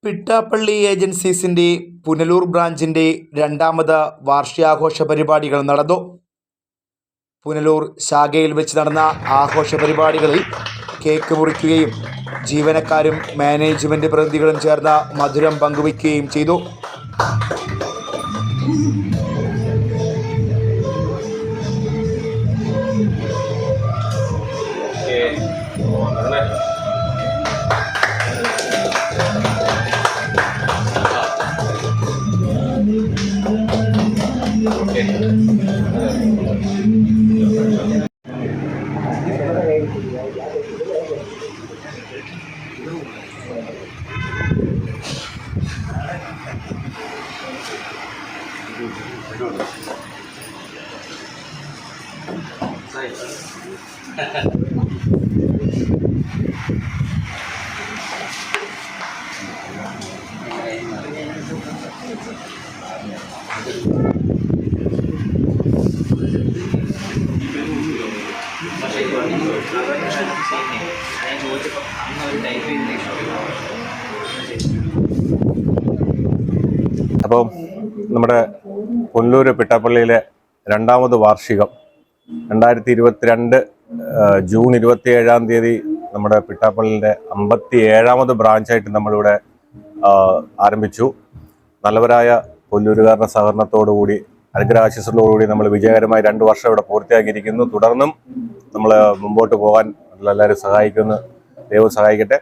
പിട്ടാപ്പള്ളി ഏജൻസീസിന്റെ പുനലൂർ ബ്രാഞ്ചിന്റെ രണ്ടാമത് വാർഷികാഘോഷ പരിപാടികൾ നടന്നു. പുനലൂർ ശാഖയിൽ വെച്ച് നടന്ന ആഘോഷ പരിപാടികളിൽ കേക്ക് മുറിക്കുകയും ജീവനക്കാരും മാനേജ്മെന്റ് പ്രതിനിധികളും ചേർന്ന് മധുരം പങ്കുവയ്ക്കുകയും ചെയ്തു. അപ്പം നമ്മുടെ പുനലൂർ പിട്ടാപ്പള്ളിയിലെ രണ്ടാമത് വാർഷികം 2022 ജൂൺ 27 നമ്മുടെ പിട്ടാപ്പള്ളിയുടെ 57ാമത് ബ്രാഞ്ചായിട്ട് നമ്മളിവിടെ ആരംഭിച്ചു. നല്ലവരായ പുനലൂരുകാരുടെ സഹകരണത്തോടുകൂടി അനുഗ്രഹാശിസ്സോടുകൂടി നമ്മൾ വിജയകരമായി 2 വർഷം ഇവിടെ പൂർത്തിയാക്കിയിരിക്കുന്നു. തുടർന്നും നമ്മൾ മുമ്പോട്ട് പോകാൻ എല്ലാവരും സഹായിക്കുന്നു. ദൈവം സഹായിക്കട്ടെ.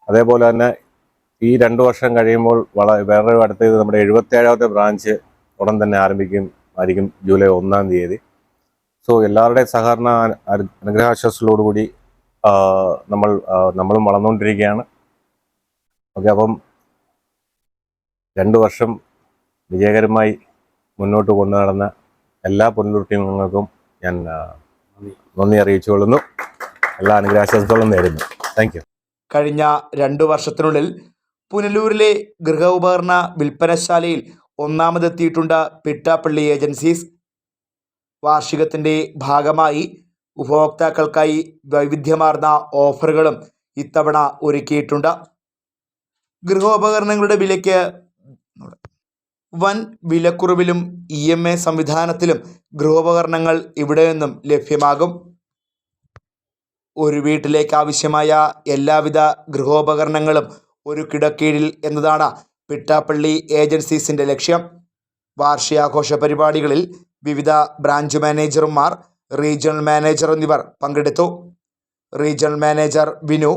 അതേപോലെ തന്നെ ഈ 2 വർഷം കഴിയുമ്പോൾ വേറെ അടുത്തത് നമ്മുടെ 77ാമത്തെ ബ്രാഞ്ച് ഉടൻ തന്നെ ആയിരിക്കും ജൂലൈ 1 സോ എല്ലാവരുടെയും സഹകരണ അനുഗ്രഹാശിസ്സോടുകൂടി നമ്മളും വളർന്നുകൊണ്ടിരിക്കുകയാണ്. ഓക്കെ, അപ്പം 2 വർഷം വിജയകരമായി മുന്നോട്ട് കൊണ്ടു നടന്ന എല്ലാ പുനലൂർ ടീമുകൾക്കും ഞാൻ നന്ദി അറിയിച്ചുകൊള്ളുന്നു. എല്ലാ അനുഗ്രഹാശിസ്സുകളും നേരുന്നു. Thank you. കഴിഞ്ഞ 2 വർഷത്തിനുള്ളിൽ പുനലൂരിലെ ഗൃഹോപകരണ വിൽപ്പനശാലയിൽ ഒന്നാമതെത്തിയിട്ടുണ്ട് പിട്ടാപ്പള്ളി ഏജൻസീസ്. വാർഷികത്തിൻ്റെ ഭാഗമായി ഉപഭോക്താക്കൾക്കായി വൈവിധ്യമാർന്ന ഓഫറുകളും ഇത്തവണ ഒരുക്കിയിട്ടുണ്ട്. ഗൃഹോപകരണങ്ങളുടെ വിലയ്ക്ക് വൻ വിലക്കുറവിലും EMI സംവിധാനത്തിലും ഗൃഹോപകരണങ്ങൾ ഇവിടെ നിന്നും ലഭ്യമാകും. ഒരു വീട്ടിലേക്ക് ആവശ്യമായ എല്ലാവിധ ഗൃഹോപകരണങ്ങളും ഒരു കിടക്കീഴിൽ എന്നതാണ് പിട്ടാപ്പള്ളി ഏജൻസീസിൻ്റെ ലക്ഷ്യം. വാർഷികാഘോഷ പരിപാടികളിൽ വിവിധ ബ്രാഞ്ച് മാനേജർമാർ, റീജിയണൽ മാനേജർ എന്നിവർ പങ്കെടുത്തു. Regional manager Vinu,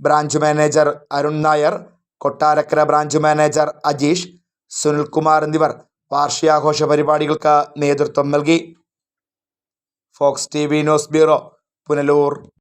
branch manager Arun Nair, Kottarakkara branch manager Ajeesh, Sunilkumar എന്നിവർ വാർഷികാഘോഷ പരിപാടികൾക്ക് നേതൃത്വം നൽകി. Fox TV news bureau, Punalur.